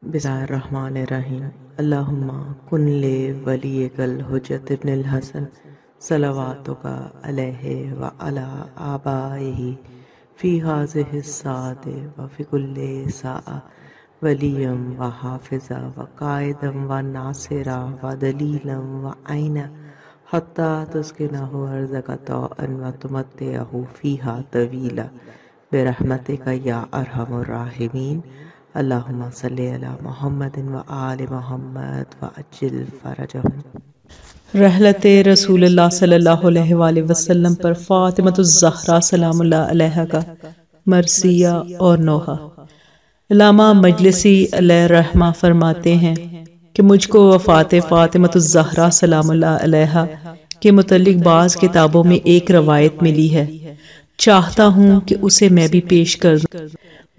بسم اللہ الرحمن الرحیم۔ اللہم کن لے ولیک الحجت ابن الحسن صلواتک علیہ وعلی آبائہ فی ہذہ الساعۃ وفی کل ساعۃ ولیا وحافظا وقائدا وناصرا ودلیلا وعینا حتی تسکنہ ارضک طوعا وتمتعہ فیہا طویلا برحمتک یا ارحم الراحمین۔ اللہم صلی علی محمد و آل محمد وعجل فرجہم۔ رحلت رسول اللہ صلی اللہ علیہ وآلہ وسلم پر فاطمۃ الزہرا سلام اللہ علیہا کا مرثیہ اور نوحہ۔ علامہ مجلسی علیہ الرحمہ فرماتے ہیں کہ مجھ کو وفات فاطمۃ الزہرا سلام اللہ علیہا کے متعلق بعض کتابوں میں ایک روایت ملی ہے، چاہتا ہوں کہ اسے میں بھی پیش کر دوں۔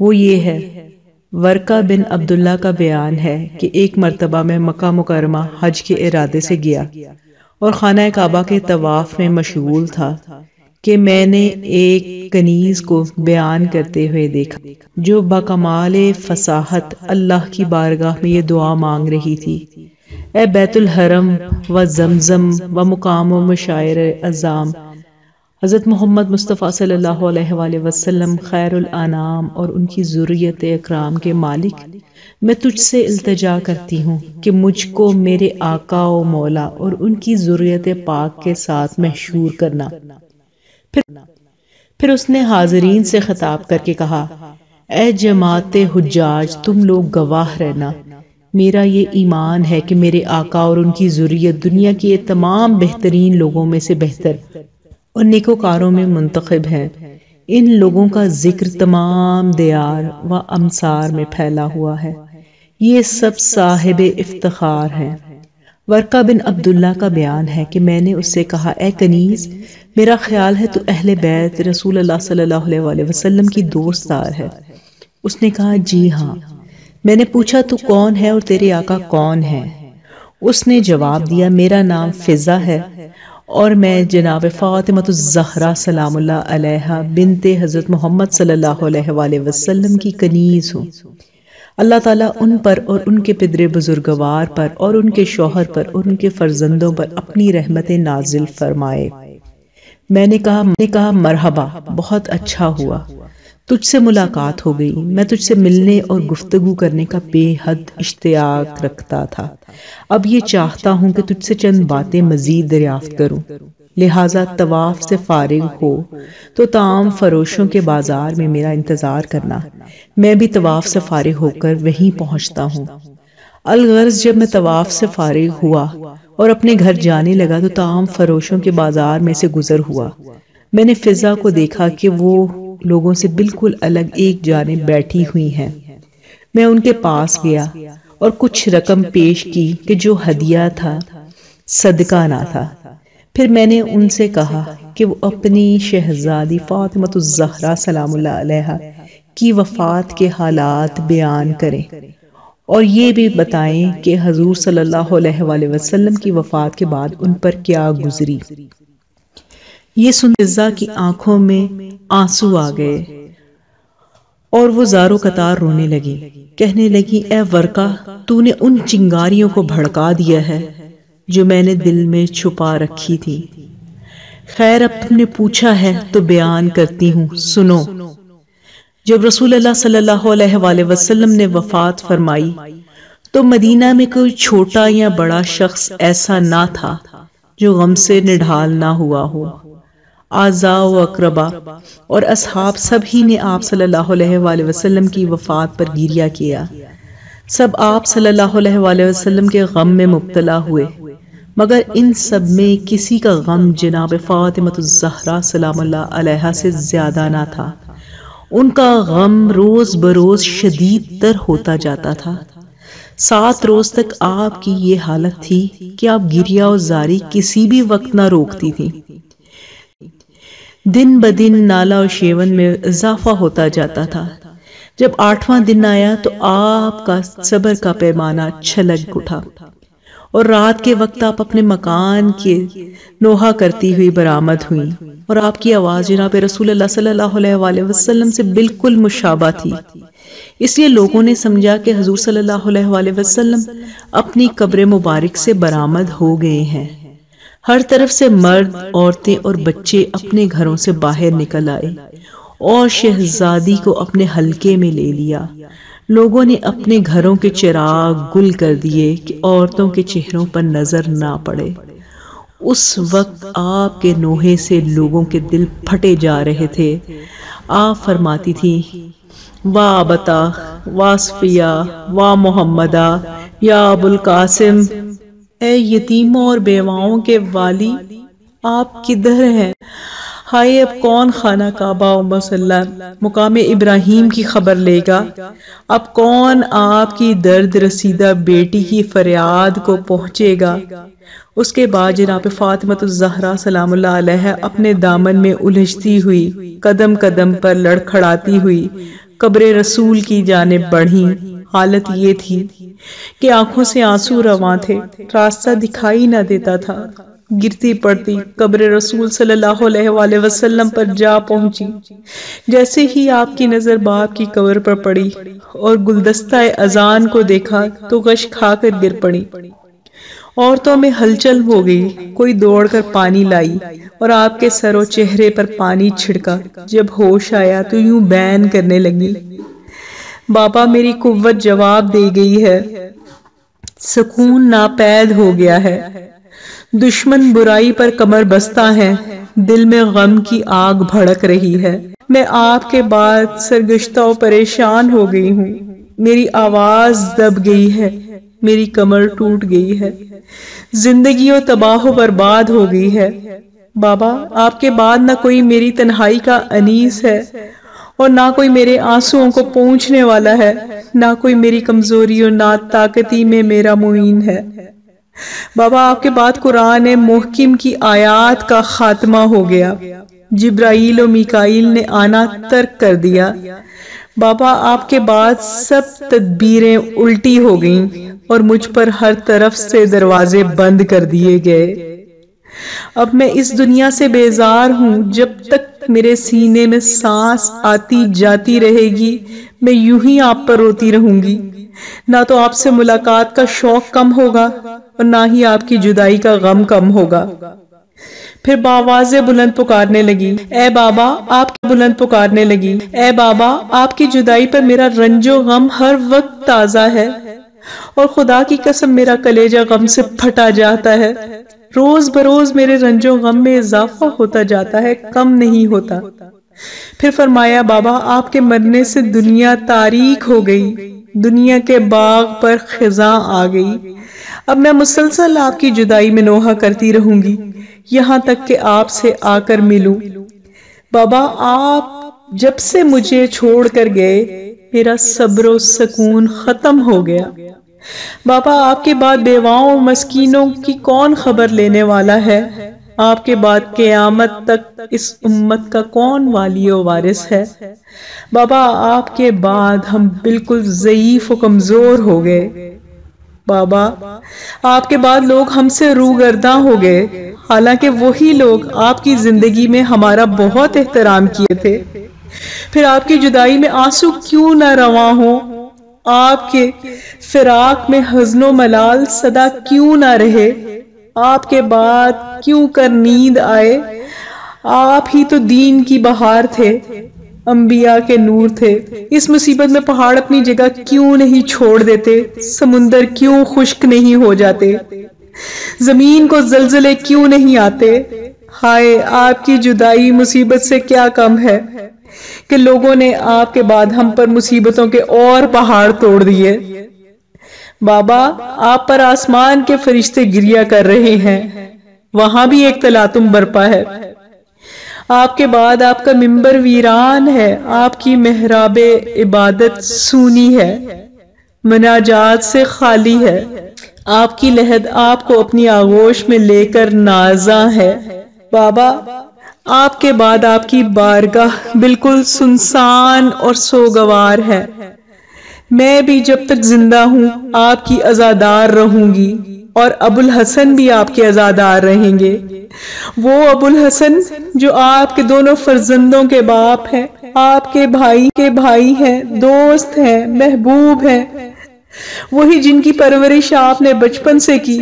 وہ یہ ہے، ورقہ بن عبداللہ کا بیان ہے کہ ایک مرتبہ میں مکہ مکرمہ حج کے ارادے سے گیا اور خانہ کعبہ کے طواف میں مشغول تھا کہ میں نے ایک کنیز کو بیان کرتے ہوئے دیکھا جو بکمال فصاحت اللہ کی بارگاہ میں یہ دعا مانگ رہی تھی: اے بیت الحرم و زمزم و مقام و مشاعر اعظام، حضرت محمد مصطفیٰ صلی اللہ علیہ وآلہ وسلم خیر الانام اور ان کی ذریت اکرام کے مالک، میں تجھ سے التجا کرتی ہوں کہ مجھ کو میرے آقا و مولا اور ان کی ذریت پاک کے ساتھ محشور کرنا۔ پھر اس نے حاضرین سے خطاب کر کے کہا: اے جماعت حجاج، تم لوگ گواہ رہنا، میرا یہ ایمان ہے کہ میرے آقا اور ان کی ذریت دنیا کے تمام بہترین لوگوں میں سے بہتر اور نیکوکاروں میں منتخب ہیں۔ ان لوگوں کا ذکر تمام دیار و امصار میں پھیلا ہوا ہے، یہ سب صاحب افتخار ہیں۔ ورقہ بن عبداللہ کا بیان ہے کہ میں نے اس سے کہا: اے کنیز، میرا خیال ہے تو اہل بیت رسول اللہ صلی اللہ علیہ وآلہ وسلم کی دوست دار ہے۔ اس نے کہا: جی ہاں۔ میں نے پوچھا: تو کون ہے اور تیرے آقا کون ہے؟ اس نے جواب دیا: میرا نام فضہ ہے اور میں جناب فاطمۃ الزہرا سلام اللہ علیہا بنت حضرت محمد صلی اللہ علیہ وآلہ وسلم کی کنیز ہوں۔ اللہ تعالیٰ ان پر اور ان کے پدر بزرگوار پر اور ان کے شوہر پر اور ان کے فرزندوں پر اپنی رحمت نازل فرمائے۔ میں نے کہا: مرحبا، بہت اچھا ہوا، تجھ سے ملاقات ہو گئی۔ میں تجھ سے ملنے اور گفتگو کرنے کا بے حد اشتیاق رکھتا تھا، اب یہ چاہتا ہوں کہ تجھ سے چند باتیں مزید دریافت کروں، لہٰذا طواف سے فارغ ہو تو طعام فروشوں کے بازار میں میرا انتظار کرنا، میں بھی طواف سے فارغ ہو کر وہیں پہنچتا ہوں۔ الغرض جب میں طواف سے فارغ ہوا اور اپنے گھر جانے لگا تو طعام فروشوں کے بازار میں سے گزر ہوا۔ میں نے فضہ کو دیکھا کہ وہ لوگوں سے بالکل الگ ایک جانب بیٹھی ہوئی ہیں۔ میں ان کے پاس گیا اور کچھ رقم پیش کی کہ جو ہدیہ تھا، صدقہ نہ تھا۔ پھر میں نے ان سے کہا کہ وہ اپنی شہزادی فاطمۃ الزہرا سلام اللہ علیہا کی وفات کے حالات بیان کریں اور یہ بھی بتائیں کہ حضور صلی اللہ علیہ وآلہ وسلم کی وفات کے بعد ان پر کیا گزری۔ یہ سن فضہ کی آنکھوں میں آنسو آ گئے اور وہ زار و قطار رونے لگی، کہنے لگی: اے ورقہ، تو نے ان چنگاریوں کو بھڑکا دیا ہے جو میں نے دل میں چھپا رکھی تھی۔ خیر، اب تم نے پوچھا ہے تو بیان کرتی ہوں، سنو۔ جب رسول اللہ صلی اللہ علیہ وآلہ وسلم نے وفات فرمائی تو مدینہ میں کوئی چھوٹا یا بڑا شخص ایسا نہ تھا جو غم سے نڈھال نہ ہوا ہو۔ اعزاء و اقربا اور اصحاب سب ہی نے آپ صلی اللہ علیہ وآلہ وسلم کی وفات پر گریہ کیا، سب آپ صلی اللہ علیہ وآلہ وسلم کے غم میں مبتلا ہوئے، مگر ان سب میں کسی کا غم جناب فاطمۃ الزہرا سلام اللہ علیہا سے زیادہ نہ تھا۔ ان کا غم روز بروز شدید تر ہوتا جاتا تھا۔ 7 روز تک آپ کی یہ حالت تھی کہ آپ گریہ و زاری کسی بھی وقت نہ روکتی تھی۔ دن بدن نالہ و شیون میں اضافہ ہوتا جاتا تھا۔ جب 8واں دن آیا تو آپ کا صبر کا پیمانہ چھلک اٹھا اور رات کے وقت آپ اپنے مکان کے نوحہ کرتی ہوئی برآمد ہوئیں اور آپ کی آواز جناب رسول اللہ صلی اللہ علیہ وآلہ وسلم سے بالکل مشابہ تھی۔ اس لیے لوگوں نے سمجھا کہ حضور صلی اللہ علیہ وآلہ وسلم اپنی قبر مبارک سے برآمد ہو گئے ہیں۔ ہر طرف سے مرد، عورتیں اور بچے اپنے گھروں سے باہر نکل آئے اور شہزادی کو اپنے حلقے میں لے لیا۔ لوگوں نے اپنے گھروں کے چراغ گل کر دیے کہ عورتوں کے چہروں پر نظر نہ پڑے۔ اس وقت آپ کے نوحے سے لوگوں کے دل پھٹے جا رہے تھے۔ آپ فرماتی تھی، واہ بتا، واہ صفیہ، واہ محمدہ، یا ابو القاسم، اے یتیموں اور بیواؤں کے والی، آپ کدھر ہیں؟ ہائے اب کون خانہ کعبہ و مصلی مقام ابراہیم کی خبر لے گا؟ اب کون آپ کی درد رسیدہ بیٹی کی فریاد کو پہنچے گا؟ اس کے بعد جناب فاطمۃ الزہرا سلام اللہ علیہ اپنے دامن میں الجھتی ہوئی، قدم قدم پر لڑکھڑاتی ہوئی قبر رسول کی جانب بڑھیں۔ حالت یہ تھی کہ آنکھوں سے آنسو رواں تھے، راستہ دکھائی نہ دیتا تھا۔ گرتی پڑتی قبر رسول صلی اللہ علیہ وآلہ وسلم پر جا پہنچی۔ جیسے ہی آپ کی نظر باپ کی قبر پر پڑی اور گلدستہ اذان کو دیکھا تو غش کھا کر گر پڑی۔ عورتوں میں ہلچل ہو گئی، کوئی دوڑ کر پانی لائی اور آپ کے سر و چہرے پر پانی چھڑکا۔ جب ہوش آیا تو یوں بین کرنے لگی، بابا میری قوت جواب دے گئی ہے، سکون ناپید ہو گیا ہے، دشمن برائی پر کمر بستہ ہے، دل میں غم کی آگ بھڑک رہی ہے۔ میں آپ کے بعد سرگشتہ و پریشان ہو گئی ہوں، میری آواز دب گئی ہے، میری کمر ٹوٹ گئی ہے، زندگی و تباہ و برباد ہو گئی ہے۔ بابا آپ کے بعد نہ کوئی میری تنہائی کا انیس ہے اور نہ کوئی میرے آنسوؤں کو پونچھنے والا ہے، نہ کوئی میری کمزوری اور ناطاقتی میں میرا معین ہے۔ بابا آپ کے بعد قرآن محکم کی آیات کا خاتمہ ہو گیا، جبرائیل و میکائیل نے آنا ترک کر دیا۔ بابا آپ کے بعد سب تدبیریں الٹی ہو گئیں اور مجھ پر ہر طرف سے دروازے بند کر دیے گئے۔ اب میں اس دنیا سے بیزار ہوں، جب تک میرے سینے میں سانس آتی جاتی رہے گی میں یوں ہی آپ پر روتی رہوں گی۔ نہ تو آپ سے ملاقات کا شوق کم ہوگا اور نہ ہی آپ کی جدائی کا غم کم ہوگا۔ پھر بآواز بلند پکارنے لگی، اے بابا آپ کی بلند پکارنے لگی، اے بابا آپ کی جدائی پر میرا رنج و غم ہر وقت تازہ ہے اور خدا کی قسم میرا کلیجہ غم سے پھٹا جاتا ہے۔ روز بروز میرے رنج و غم میں اضافہ ہوتا جاتا ہے، کم نہیں ہوتا۔ پھر فرمایا، بابا آپ کے مرنے سے دنیا تاریک ہو گئی، دنیا کے باغ پر خزاں آ گئی۔ اب میں مسلسل آپ کی جدائی میں نوحہ کرتی رہوں گی یہاں تک کہ آپ سے آ کر ملوں۔ بابا آپ جب سے مجھے چھوڑ کر گئے میرا صبر و سکون ختم ہو گیا۔ بابا آپ کے بعد بیواؤں اور مسکینوں کی کون خبر لینے والا ہے؟ آپ کے بعد قیامت تک اس امت کا کون والی و وارث ہے؟ بابا آپ کے بعد ہم بالکل ضعیف و کمزور ہو گئے۔ بابا آپ کے بعد لوگ ہم سے روگرداں ہو گئے، حالانکہ وہی لوگ آپ کی زندگی میں ہمارا بہت احترام کیے تھے۔ پھر آپ کی جدائی میں آنسو کیوں نہ رواں ہوں، آپ کے فراق میں حزن و ملال صدا کیوں نہ رہے، آپ کے بعد کیوں کر نیند آئے؟ آپ ہی تو دین کی بہار تھے، انبیاء کے نور تھے۔ اس مصیبت میں پہاڑ اپنی جگہ کیوں نہیں چھوڑ دیتے، سمندر کیوں خشک نہیں ہو جاتے، زمین کو زلزلے کیوں نہیں آتے؟ ہائے آپ کی جدائی مصیبت سے کیا کم ہے کہ لوگوں نے آپ کے بعد ہم پر مصیبتوں کے اور پہاڑ توڑ دیے۔ بابا آپ پر آسمان کے فرشتے گریہ کر رہے ہیں، وہاں بھی ایک تلاطم برپا ہے۔ آپ کے بعد آپ کا منبر ویران ہے، آپ کی محراب عبادت سونی ہے، مناجات سے خالی ہے، آپ کی لحد آپ کو اپنی آغوش میں لے کر نازاں ہے۔ بابا آپ کے بعد آپ کی بارگاہ بالکل سنسان اور سوگوار ہے۔ میں بھی جب تک زندہ ہوں آپ کی عزادار رہوں گی اور ابو الحسن بھی آپ کے عزادار رہیں گے، وہ ابو الحسن جو آپ کے دونوں فرزندوں کے باپ ہیں۔ آپ کے بھائی ہیں، دوست ہیں، محبوب ہیں، وہی جن کی پرورش آپ نے بچپن سے کی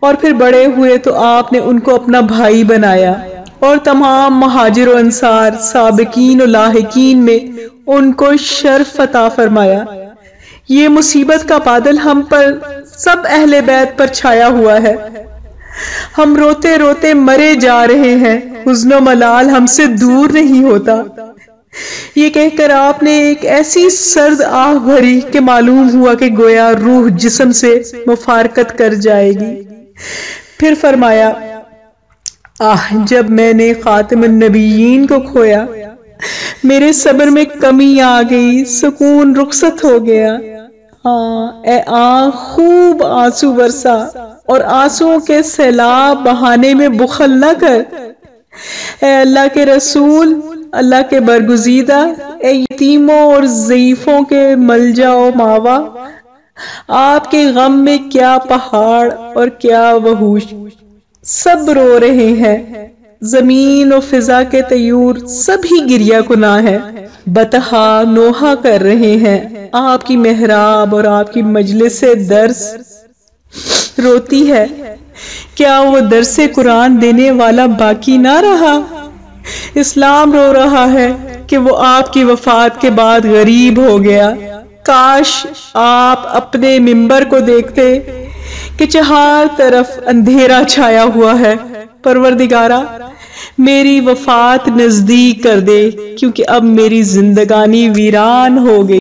اور پھر بڑے ہوئے تو آپ نے ان کو اپنا بھائی بنایا اور تمام مہاجر و انصار، سابقین و لاحقین میں ان کو شرف عطا فرمایا۔ یہ مصیبت کا بادل ہم پر سب اہل بیت پر چھایا ہوا ہے، ہم روتے روتے مرے جا رہے ہیں، حزن و ملال ہم سے دور نہیں ہوتا۔ یہ کہہ کر آپ نے ایک ایسی سرد آہ بھری کہ معلوم ہوا کہ گویا روح جسم سے مفارقت کر جائے گی۔ پھر فرمایا، جب میں نے خاتم النبیین کو کھویا، میرے صبر میں کمی آ گئی، سکون رخصت ہو گیا۔ اے خوب آنسو برسا اور آنسوؤں کے سیلاب بہانے میں بخل نہ کر۔ اے اللہ کے رسول، اللہ کے برگزیدہ، اے یتیموں اور ضعیفوں کے ملجا و ماوا، آپ کے غم میں کیا پہاڑ اور کیا وحوش، سب رو رہے ہیں، زمین و فضا کے طیور سبھی گریہ کناں ہیں، بطحا نوحہ کر رہے ہیں۔ آپ کی محراب اور آپ کی مجلس درس روتی ہے، کیا وہ درس قرآن دینے والا باقی نہ رہا؟ اسلام رو رہا ہے کہ وہ آپ کی وفات کے بعد غریب ہو گیا۔ کاش آپ اپنے منبر کو دیکھتے کہ چہار طرف اندھیرا چھایا ہوا ہے۔ پروردگارا، میری وفات نزدیک کر دے، کیونکہ اب میری زندگانی ویران ہو گئی۔